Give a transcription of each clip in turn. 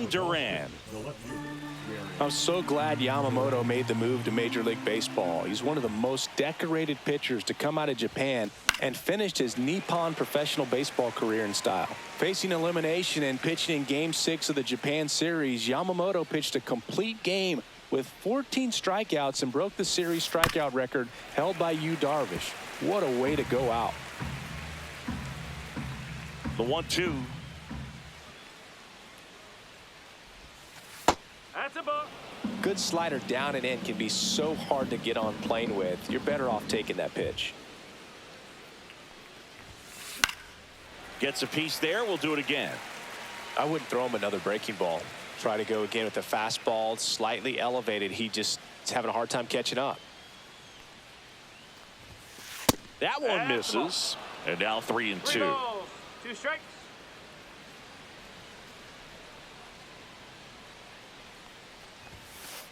Duran. I'm so glad Yamamoto made the move to Major League Baseball. He's one of the most decorated pitchers to come out of Japan and finished his Nippon professional baseball career in style. Facing elimination and pitching in Game 6 of the Japan Series, Yamamoto pitched a complete game with 14 strikeouts and broke the series strikeout record held by Yu Darvish. What a way to go out. The 1-2. That's a ball. Good slider down and in can be so hard to get on plane with. You're better off taking that pitch. Gets a piece there. We'll do it again. I wouldn't throw him another breaking ball. Try to go again with the fastball, slightly elevated. He just is having a hard time catching up. That one misses. And now 3-2. 3 balls, 2 strikes.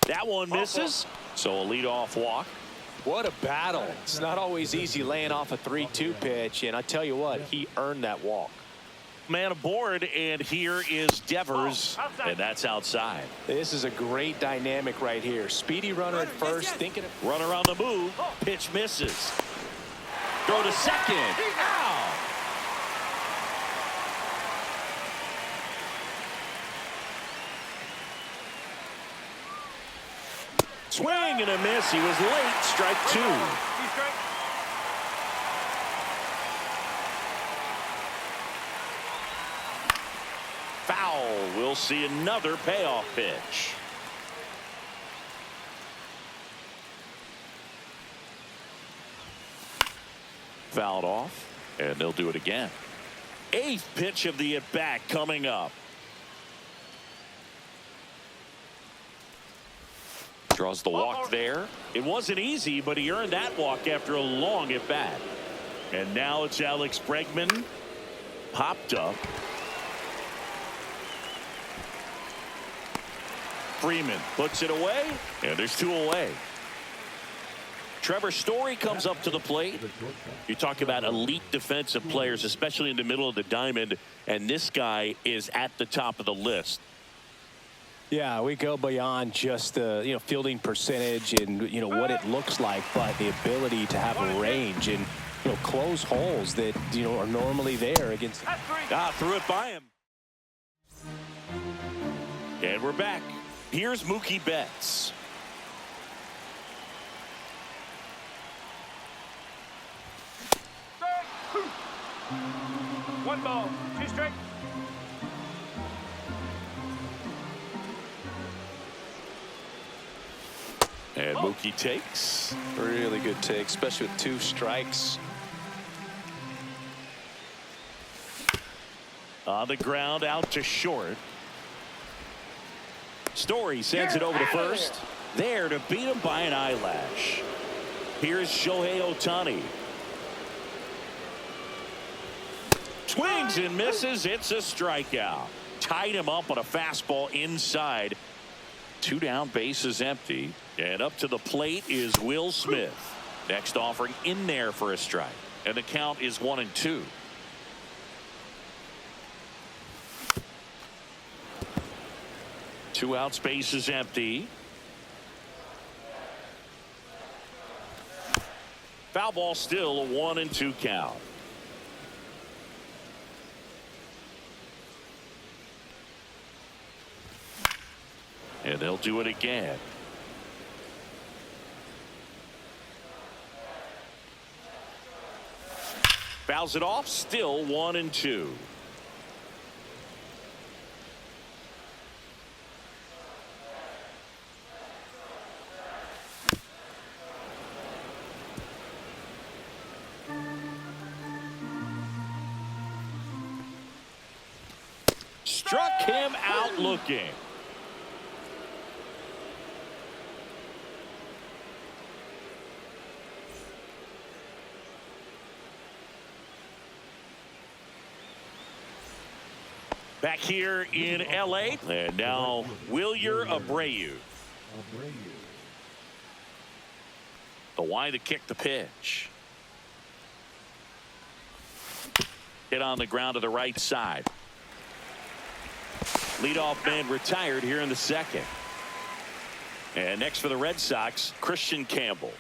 That one misses. So a leadoff walk. What a battle. It's not always easy laying off a 3-2 pitch, and I tell you what, he earned that walk. Man aboard, and here is Devers, and that's outside. This is a great dynamic right here. Speedy runner at first, thinking of Runner on the move. Pitch misses. Throw to second. Out. Swing and a miss. He was late. Strike 2. Foul. We'll see another payoff pitch. Fouled off, and they'll do it again. 8th pitch of the at-bat coming up. Draws the walk there. It wasn't easy, but he earned that walk after a long at-bat. And now it's Alex Bregman. Popped up. Freeman puts it away, and there's 2 away. Trevor Story comes up to the plate. You talk about elite defensive players, especially in the middle of the diamond, and this guy is at the top of the list. Yeah, we go beyond just the fielding percentage and what it looks like, but the ability to have a range and close holes that are normally there against. Threw it by him. And we're back. Here's Mookie Betts. One ball, 2 strikes. And Mookie takes. Really good take, especially with 2 strikes. On the ground, out to short. Story sends it over to first. There to beat him by an eyelash. Here's Shohei Ohtani. Swings and misses. It's a strikeout. Tied him up on a fastball inside. 2 down, bases empty. And up to the plate is Will Smith. Next offering in there for a strike. And the count is 1-2. Two outs, bases empty. Foul ball, still a 1-2 count. And they'll do it again. Fouls it off, still 1-2. Struck him out looking. Back here in LA, and now Wilyer Abreu. The wide to kick the pitch. Hit on the ground to the right side. Leadoff man retired here in the second. And next for the Red Sox, Christian Campbell.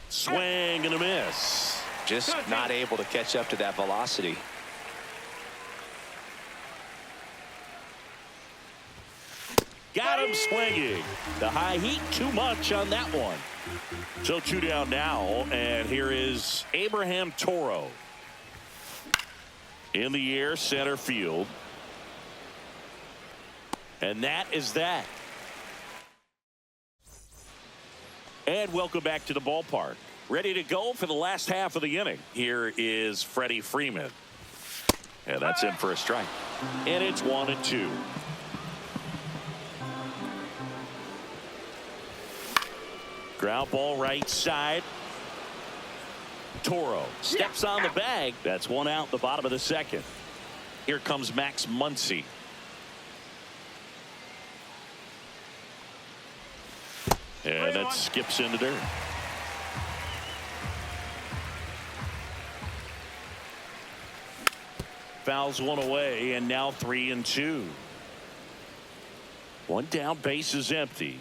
Swing and a miss. Just not able to catch up to that velocity. Got him swinging. The high heat too much on that one. So 2 down now, and here is Abraham Toro. In the air, center field. And that is that. And welcome back to the ballpark. Ready to go for the last half of the inning. Here is Freddie Freeman. And that's in for a strike. And it's 1-2. Ground ball right side. Toro steps on the bag. That's one out in the bottom of the second. Here comes Max Muncy. And that skips into dirt. Fouls one away, and now 3-2. One down, base is empty.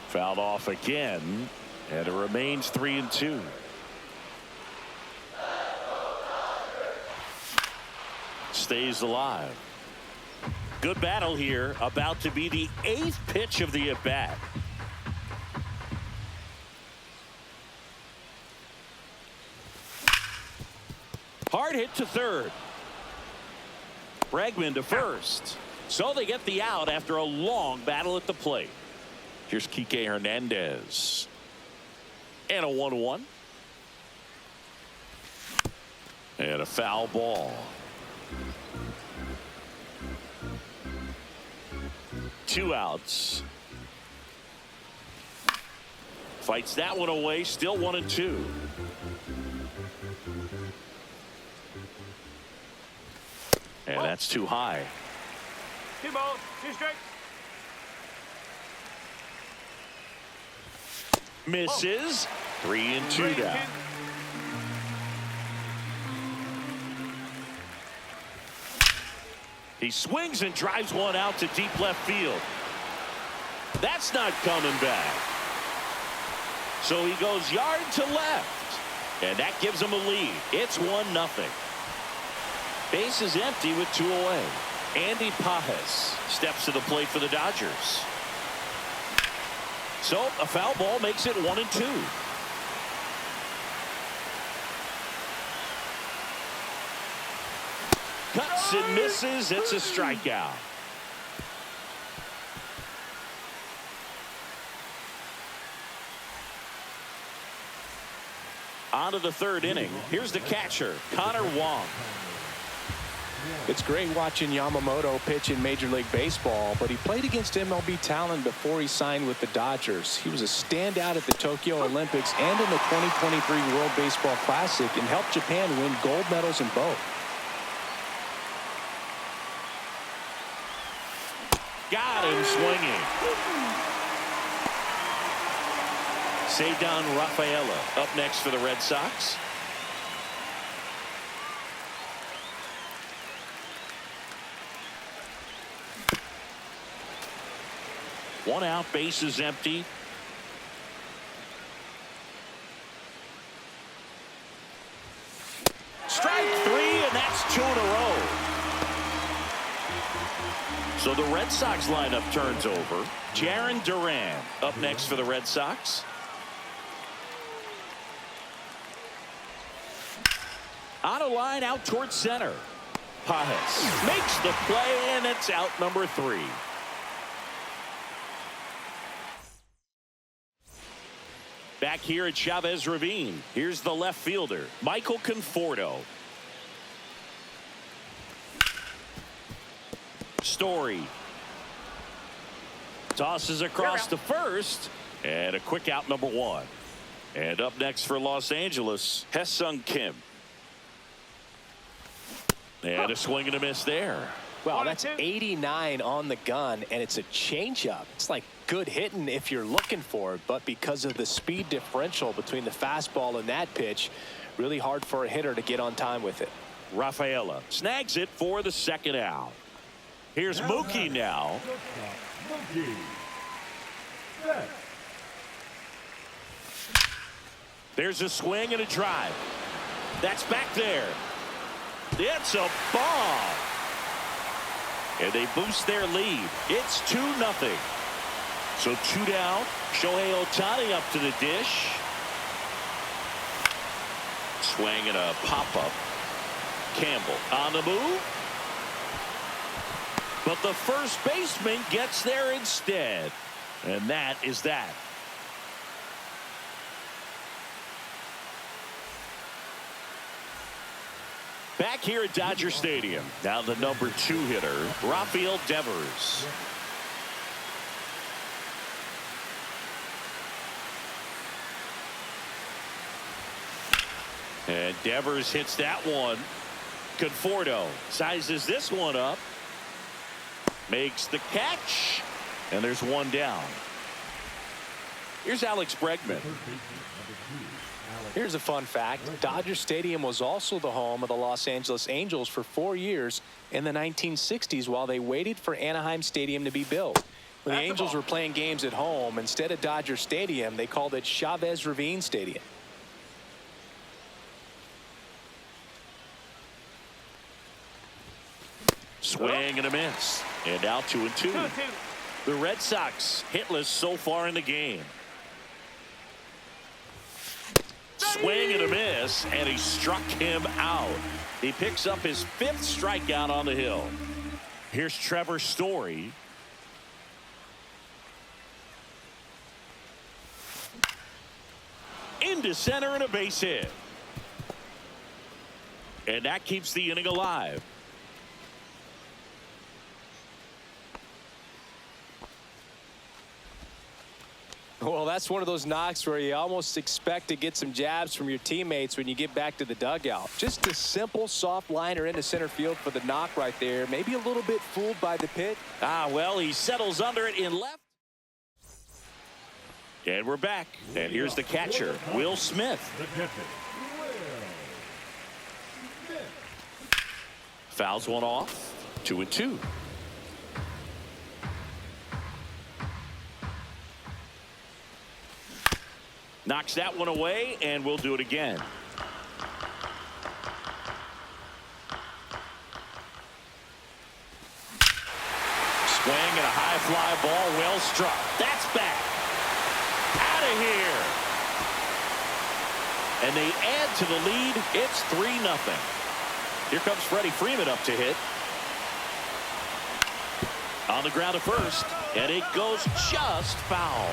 Fouled off again, and it remains 3-2. Stays alive. Good battle here, about to be the 8th pitch of the at-bat. Hard hit to third. Bregman to first. So they get the out after a long battle at the plate. Here's Kike Hernandez. And a 1-1. And a foul ball. 2 outs. Fights that one away. Still 1-2. And that's too high. 2 balls, 2 strikes. Misses. 3-2 down. He swings and drives one out to deep left field. That's not coming back. So he goes yard to left. And that gives him a lead. It's 1-0. Base is empty with 2 away. Andy Pajes steps to the plate for the Dodgers. So a foul ball makes it 1-2. Cuts and misses. It's a strikeout. On to the 3rd inning. Here's the catcher, Connor Wong. It's great watching Yamamoto pitch in Major League Baseball, but he played against MLB talent before he signed with the Dodgers. He was a standout at the Tokyo Olympics and in the 2023 World Baseball Classic and helped Japan win gold medals in both. Got him swinging. Cedar Rafaela up next for the Red Sox. One out, base is empty. Strike 3, and that's 2 in a row. So the Red Sox lineup turns over. Jarren Duran up next for the Red Sox. On a line out towards center. Pajes makes the play, and it's out number 3. Back here at Chavez Ravine, here's the left fielder, Michael Conforto. Story tosses across to first, and a quick out number 1. And up next for Los Angeles, Hesung Kim. And a swing and a miss there. Well, that's 89 on the gun, and it's a changeup. It's like good hitting if you're looking for it, but because of the speed differential between the fastball and that pitch, Really hard for a hitter to get on time with it. Rafaela snags it for the second out. Here's Mookie now. There's a swing and a drive. That's back there. It's a bomb. And they boost their lead. It's 2-0. So 2 down. Shohei Ohtani up to the dish. Swing and a pop-up. Campbell on the move. But the first baseman gets there instead. And that is that. Back here at Dodger Stadium. Now the number 2 hitter, Rafael Devers. And Devers hits that one. Conforto sizes this one up. Makes the catch. And there's 1 down. Here's Alex Bregman. Here's a fun fact. Dodger Stadium was also the home of the Los Angeles Angels for 4 years in the 1960s while they waited for Anaheim Stadium to be built. When the Angels were playing games at home, instead of Dodger Stadium, they called it Chavez Ravine Stadium. Swing and a miss. And now 2-2. The Red Sox hitless so far in the game. Swing and a miss, and he struck him out. He picks up his 5th strikeout on the hill. Here's Trevor Story. Into center and a base hit. And that keeps the inning alive. Well, that's one of those knocks where you almost expect to get some jabs from your teammates when you get back to the dugout. Just a simple soft liner into center field for the knock right there. Maybe a little bit fooled by the pitch. Well, he settles under it in left. And we're back. And here's the catcher, Will Smith. Fouls one off. 2-2. Knocks that one away, and we'll do it again. Swing and a high fly ball, well struck. That's back. Out of here. And they add to the lead. It's 3-0. Here comes Freddie Freeman up to hit. On the ground at first, and it goes just foul.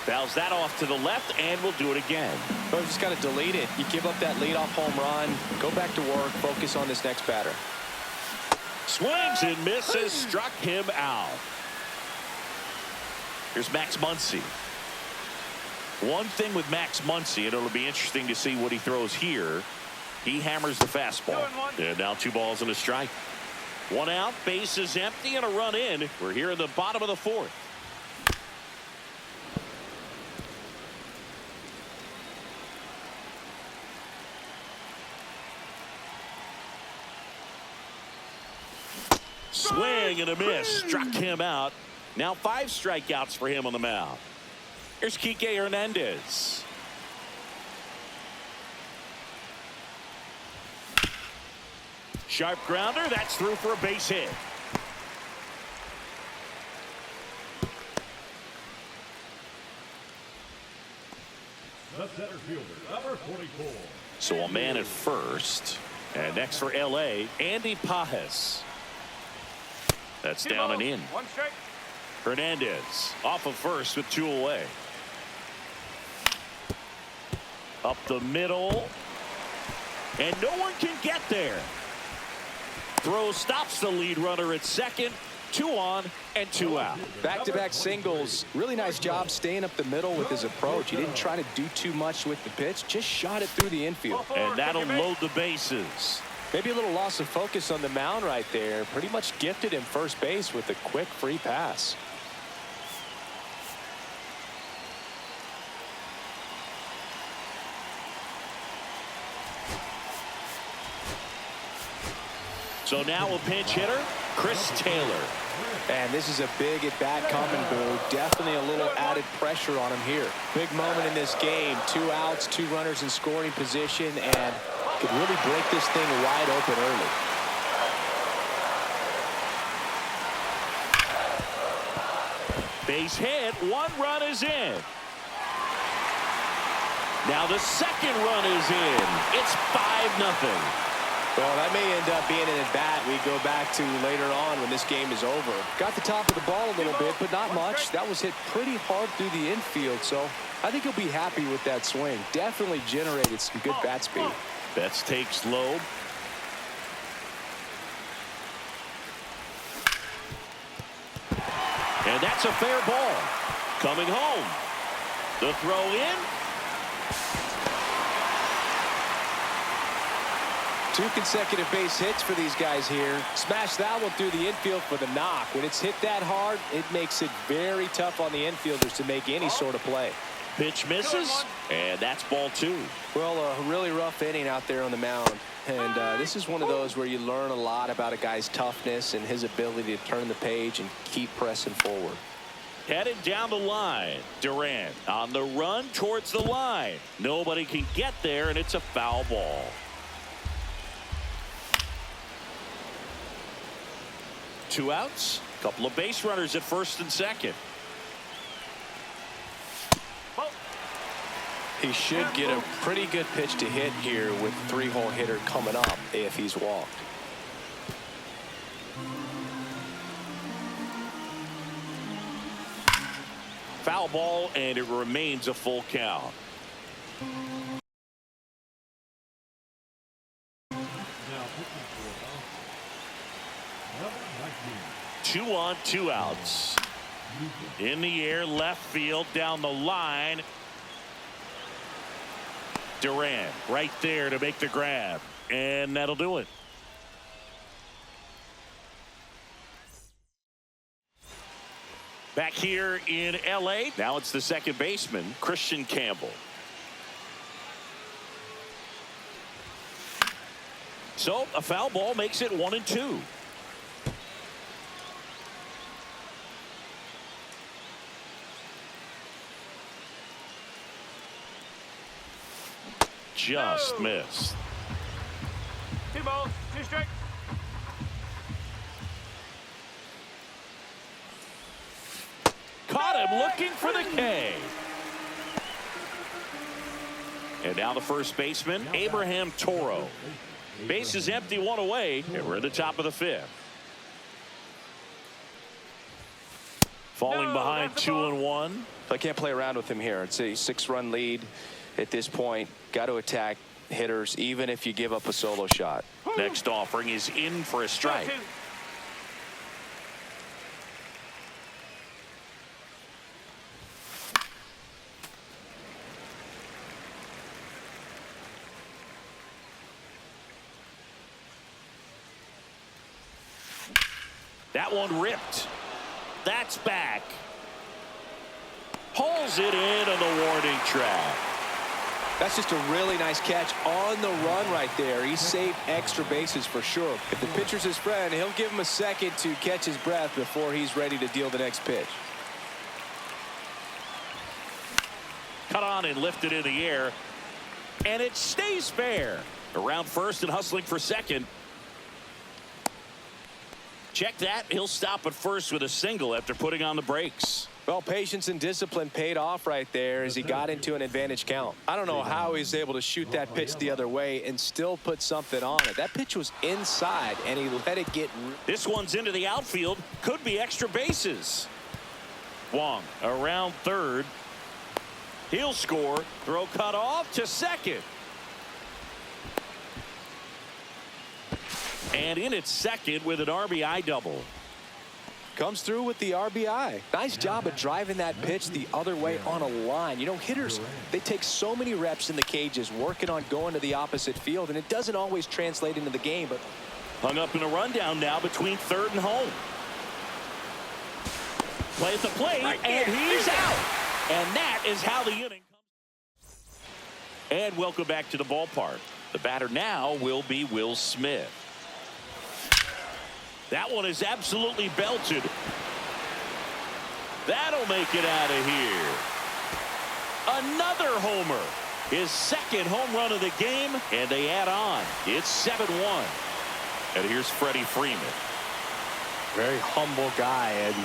Fouls that off to the left, and we'll do it again. But just got to delete it. You give up that leadoff home run, go back to work, focus on this next batter. Swings and misses, struck him out. Here's Max Muncy. One thing with Max Muncy, and it'll be interesting to see what he throws here. He hammers the fastball. And now 2 balls and a strike. 1 out, base is empty, and a run in. We're here in the bottom of the 4th. Swing and a miss, struck him out. Now 5 strikeouts for him on the mound. Here's Kike Hernandez. Sharp grounder, that's through for a base hit. The center fielder, number 44. So a man at first. And next for LA, Andy Pajes. That's down and in. 1 strike. Hernandez off of first with 2 away. Up the middle. And no one can get there. Throw stops the lead runner at second. 2 on and 2 out. Back-to-back singles. Really nice job staying up the middle with his approach. He didn't try to do too much with the pitch. Just shot it through the infield. And that'll load the bases. Maybe a little loss of focus on the mound right there. Pretty much gifted him first base with a quick free pass. So now a pinch hitter, Chris Taylor. And this is a big at-bat coming, Boo. Definitely a little added pressure on him here. Big moment in this game. 2 outs, 2 runners in scoring position, and could really break this thing wide open early. Base hit, 1 run is in. Now the second run is in. It's 5-0. Well, that may end up being an at-bat we go back to later on when this game is over. Got the top of the ball a little bit, but not much. That was hit pretty hard through the infield, so I think he'll be happy with that swing. Definitely generated some good bat speed. Betts takes low. And that's a fair ball. Coming home. The throw in. 2 consecutive base hits for these guys here. Smash that one through the infield for the knock. When it's hit that hard, it makes it very tough on the infielders to make any sort of play. Pitch misses, and that's ball 2. Well, a really rough inning out there on the mound. And this is one of those where you learn a lot about a guy's toughness and his ability to turn the page and keep pressing forward. Headed down the line. Durant on the run towards the line. Nobody can get there, and it's a foul ball. 2 outs. Couple of base runners at first and second. He should get a pretty good pitch to hit here with 3-hole hitter coming up if he's walked. Foul ball, and it remains a full count. Two on, 2 outs. In the air, left field, down the line. Durant right there to make the grab, and that'll do it. Back here in LA, now it's the second baseman, Christian Campbell. So a foul ball makes it 1-2. Just missed. 2 balls, 2 strikes. Caught him looking for the K. And now the first baseman, Abraham Toro. Base is empty, 1 away, and we're at the top of the 5th. Falling behind 2-1. I can't play around with him here. It's a 6-run lead at this point. Got to attack hitters even if you give up a solo shot. Next offering is in for a strike. That one ripped. That's back. Pulls it in on the warning track. That's just a really nice catch on the run right there. He saved extra bases for sure. If the pitcher's his friend, he'll give him a second to catch his breath before he's ready to deal the next pitch. Cut on and lifted in the air, and it stays fair. Around first and hustling for second. Check that. He'll stop at first with a single after putting on the brakes. Well, patience and discipline paid off right there as he got into an advantage count. I don't know how he's able to shoot that pitch the other way and still put something on it. That pitch was inside, and he let it get. This one's into the outfield. Could be extra bases. Wong around third. He'll score. Throw cut off to second. And in at second with an RBI double. Comes through with the RBI. Nice job of driving that pitch the other way on a line. You know, hitters, they take so many reps in the cages working on going to the opposite field, and it doesn't always translate into the game. But hung up in a rundown now between third and home. Play at the plate, and he's out. And that is how the inning comes. And welcome back to the ballpark. The batter now will be Will Smith. That one is absolutely belted. That'll make it out of here. Another homer. His second home run of the game, and they add on. It's 7-1. And here's Freddie Freeman. Very humble guy, and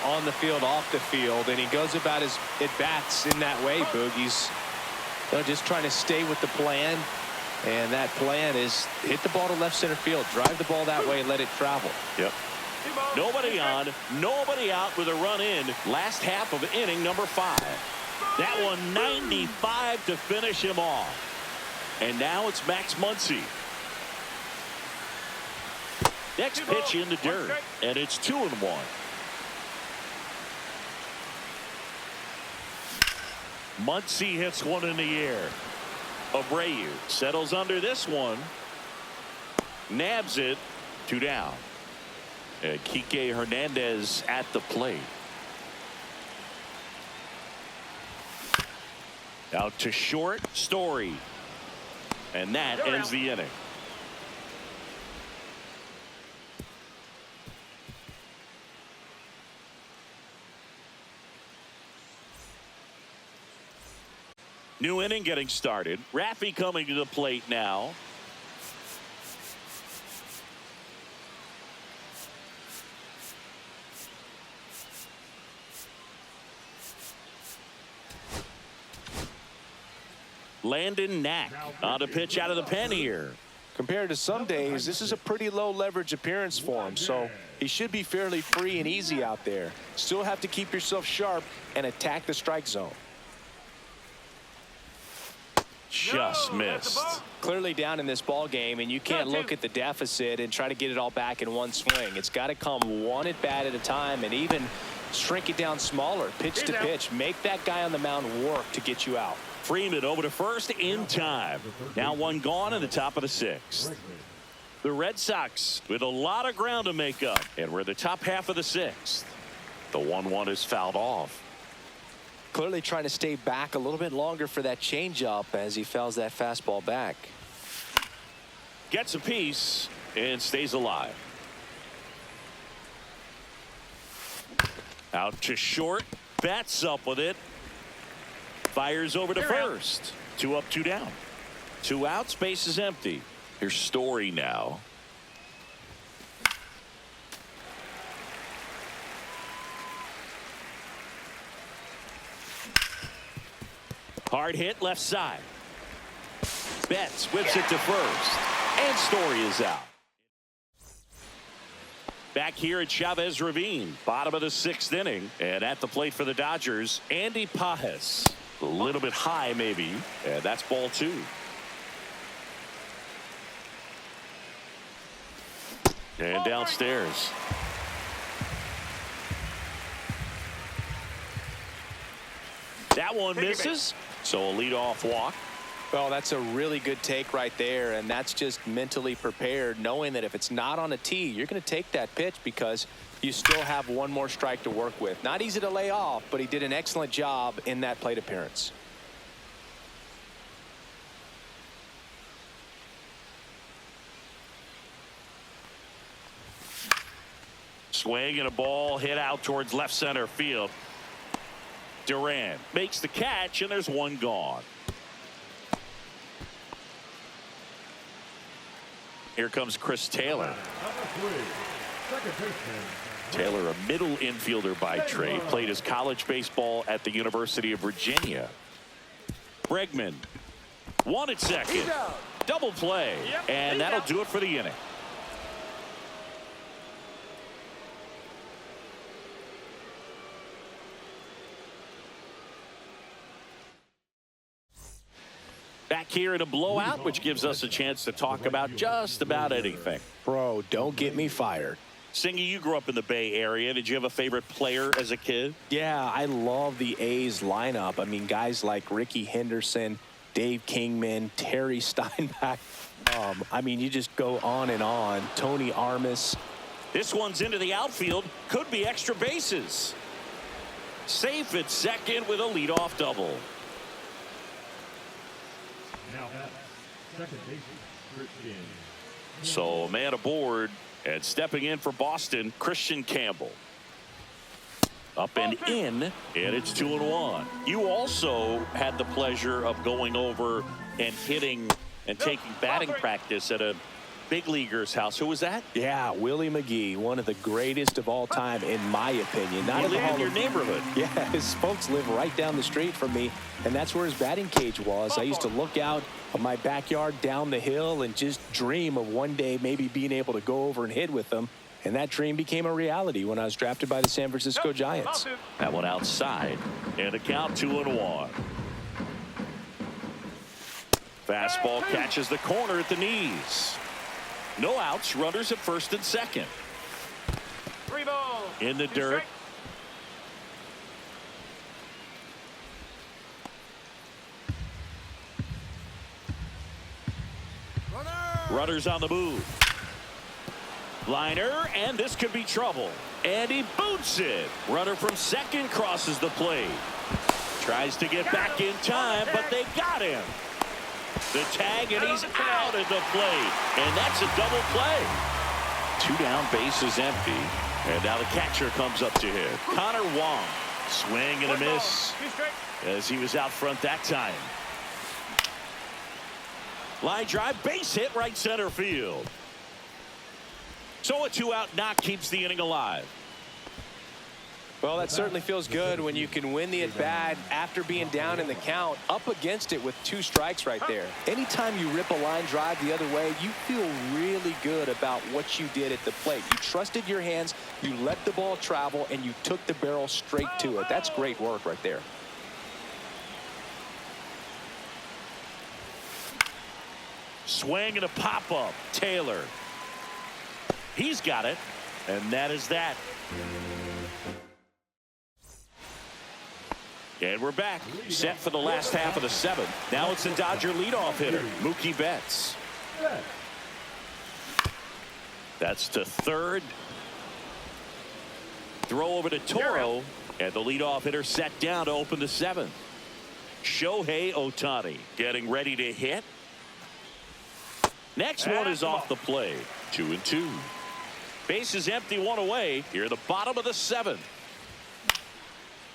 on the field, off the field, and he goes about his at-bats in that way, Boogie's just trying to stay with the plan, and that plan is hit the ball to left center field, drive the ball that way, and let it travel. Yep. Nobody on, nobody out with a run in. Last half of inning number 5. That one 95 to finish him off. And now it's Max Muncy. Next pitch in the dirt, and it's 2-1. Muncy hits one in the air. Abreu settles under this one. Nabs it. 2 down. And Kike Hernandez at the plate. Out to short, Story. And that ends the inning. New inning getting started. Raffy coming to the plate now. Landon Knack on a pitch out of the pen here. Compared to some days, this is a pretty low leverage appearance for him, so he should be fairly free and easy out there. Still have to keep yourself sharp and attack the strike zone. Just missed. Clearly down in this ball game, and you can't look at the deficit and try to get it all back in one swing. It's got to come one at bat at a time, and even shrink it down smaller, pitch to pitch. Make that guy on the mound work to get you out. Freeman over to first in time. Now one gone in the top of the 6th. The Red Sox with a lot of ground to make up, and we're the top half of the 6th. The 1-1 is fouled off. Clearly trying to stay back a little bit longer for that changeup as he fouls that fastball back. Gets a piece and stays alive. Out to short. Bats up with it. Fires over to first. 2 up, 2 down. 2 outs, base is empty. Here's Story now. Hard hit left side. Betts whips it to first. And Story is out. Back here at Chavez Ravine, bottom of the 6th inning. And at the plate for the Dodgers, Andy Pajes. A little bit high maybe. And that's ball 2. And downstairs. That one misses. So a leadoff walk. Well, that's a really good take right there, and that's just mentally prepared, knowing that if it's not on a tee, you're going to take that pitch because you still have one more strike to work with. Not easy to lay off, but he did an excellent job in that plate appearance. Swing and a ball hit out towards left center field. Duran makes the catch, and there's one gone. Here comes Chris Taylor. Taylor, a middle infielder by trade, played his college baseball at the University of Virginia. Bregman, 1 at second. Double play, and that'll do it for the inning. Back here in a blowout, which gives us a chance to talk about just about anything. Bro, don't get me fired. Singy, you grew up in the Bay Area. Did you have a favorite player as a kid? Yeah, I love the A's lineup. I mean, guys like Ricky Henderson, Dave Kingman, Terry Steinbach. I mean, you just go on and on. Tony Armas. This one's into the outfield. Could be extra bases. Safe at second with a leadoff double. Now, second baseman, Christian. So a man aboard And stepping in for Boston, Christian Campbell. Up and in, and it's 2-1. You also had the pleasure of going over and hitting and taking batting practice at a big leaguer's house. Who was that? Yeah, Willie McGee, one of the greatest of all time, in my opinion. Not in your neighborhood. Yeah, his folks live right down the street from me, and that's where his batting cage was. I used to look out of my backyard down the hill and just dream of one day maybe being able to go over and hit with them. And that dream became a reality when I was drafted by the San Francisco Giants. That one outside, and a count 2-1. Fastball catches the corner at the knees. No outs, runners at first and second. 3 balls. In the dirt. Runners on the move. Liner, and this could be trouble. And he boots it. Runner from second crosses the plate. Tries to get back in time, but they got him. The tag, and he's out at the plate. And that's a double play. 2 down, bases empty. And now the catcher comes up to hit. Connor Wong. Swing and a miss as he was out front that time. Line drive, base hit, right center field. So a 2-out knock keeps the inning alive. Well, that certainly feels good when you can win the at-bat after being down in the count, up against it with 2 strikes right there. Anytime you rip a line drive the other way, you feel really good about what you did at the plate. You trusted your hands, you let the ball travel, and you took the barrel straight to it. That's great work right there. Swing and a pop-up. Taylor. He's got it, and that is that. And we're back, set for the last half of the 7th. Now it's the Dodger leadoff hitter, Mookie Betts. That's to third. Throw over to Toro, and the leadoff hitter set down to open the 7th. Shohei Ohtani getting ready to hit. Next one is off the plate. 2-2. Bases empty, 1 away. Here at the bottom of the 7th.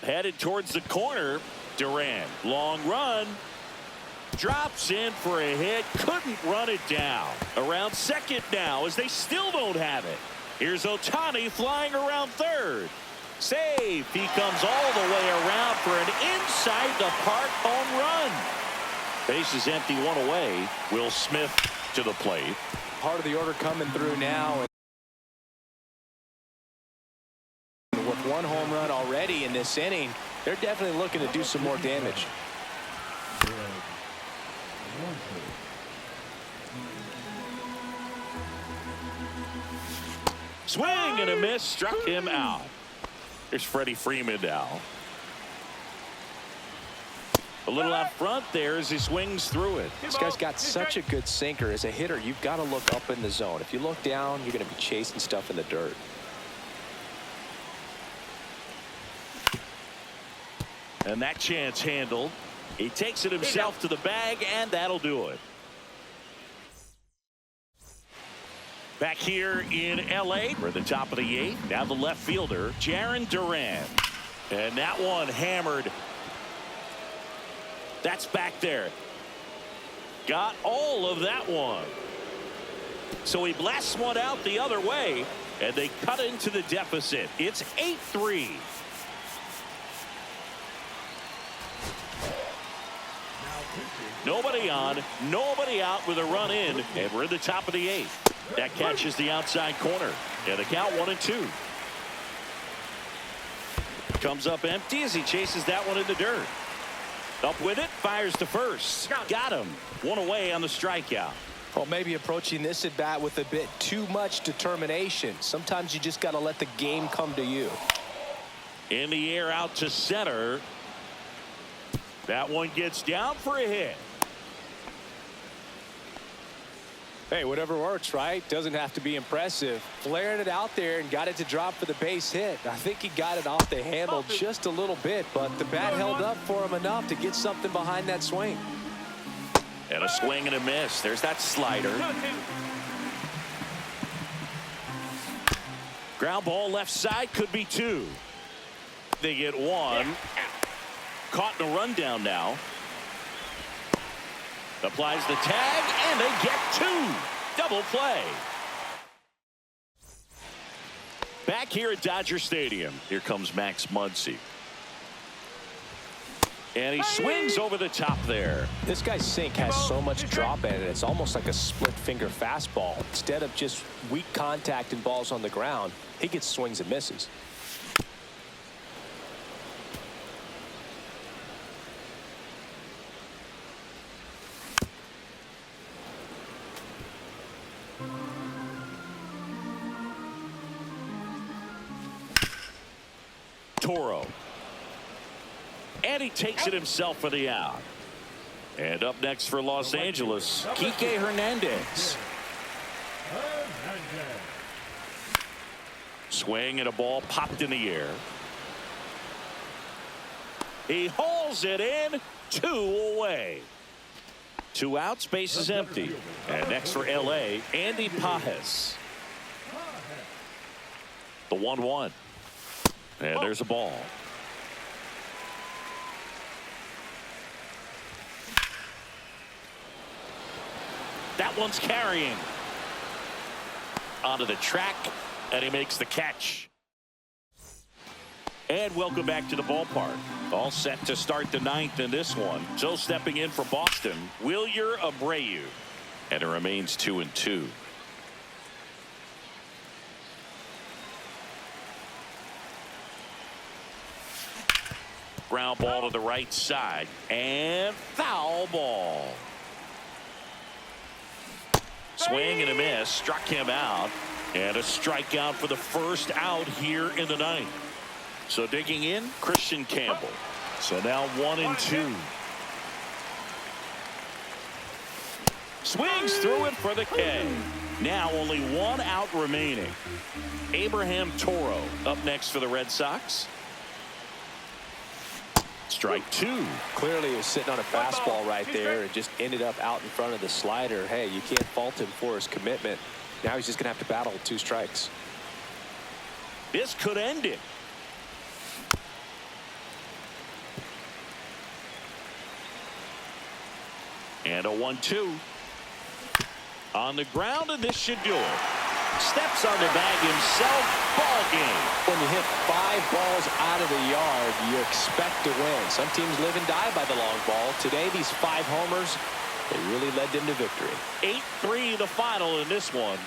Headed towards the corner. Durant. Long run. Drops in for a hit. Couldn't run it down. Around second now as they still don't have it. Here's Ohtani flying around third. Save. He comes all the way around for an inside the park home run. Bases empty, 1 away. Will Smith to the plate. Part of the order coming through now. With 1 home run already in this inning, they're definitely looking to do some more damage. Swing and a miss, struck him out. Here's Freddie Freeman now. A little out front there as he swings through it. This guy's got such a good sinker. As a hitter, you've got to look up in the zone. If you look down, you're going to be chasing stuff in the dirt. And that chance handled. He takes it himself to the bag, and that'll do it. Back here in L.A. for the top of the 8th. Now the left fielder, Jarren Duran. And that one hammered. That's back there. Got all of that one. So he blasts one out the other way, and they cut into the deficit. It's 8-3. Nobody on, nobody out with a run in, and we're in the top of the 8th. That catches the outside corner, and the count 1-2. Comes up empty as he chases that one in the dirt. Up with it, fires to first. Got him. 1 away on the strikeout. Well, maybe approaching this at bat with a bit too much determination. Sometimes you just got to let the game come to you. In the air out to center. That one gets down for a hit. Hey, whatever works, right? Doesn't have to be impressive. Flared it out there and got it to drop for the base hit. I think he got it off the handle just a little bit, but the bat held up for him enough to get something behind that swing. And a swing and a miss. There's that slider. Ground ball left side, could be two. They get one. Caught in a rundown now. Applies the tag, and they get two. Double play. Back here at Dodger Stadium, here comes Max Muncy. And he swings over the top there. This guy's sink has so much drop in it. It's almost like a split finger fastball. Instead of just weak contact and balls on the ground, he gets swings and misses. Toro. And he takes it himself for the out. And up next for Los Angeles, Kike Hernandez. Swing and a ball popped in the air. He hauls it in, 2 away. 2 outs, base is empty. And next for LA, Andy Pajes. The 1-1. And there's a ball. That one's carrying. Onto the track, and he makes the catch. And welcome back to the ballpark. All set to start the 9th in this one. So stepping in for Boston, Wilyer Abreu. And it remains 2-2. Ground ball to the right side, and foul ball. Swing and a miss, struck him out, and a strikeout for the first out here in the 9th. So digging in, Christian Campbell. So now 1-2. Swings through it for the K. Now only 1 out remaining. Abraham Toro up next for the Red Sox. Strike 2. Clearly he was sitting on a fastball right there and just ended up out in front of the slider. Hey, you can't fault him for his commitment. Now he's just going to have to battle 2 strikes. This could end it. And a 1-2. On the ground, and this should do it. Steps on the bag himself. Ball game. When you hit 5 balls out of the yard, you expect to win. Some teams live and die by the long ball. Today, these 5 homers, they really led them to victory. 8-3 the final in this one.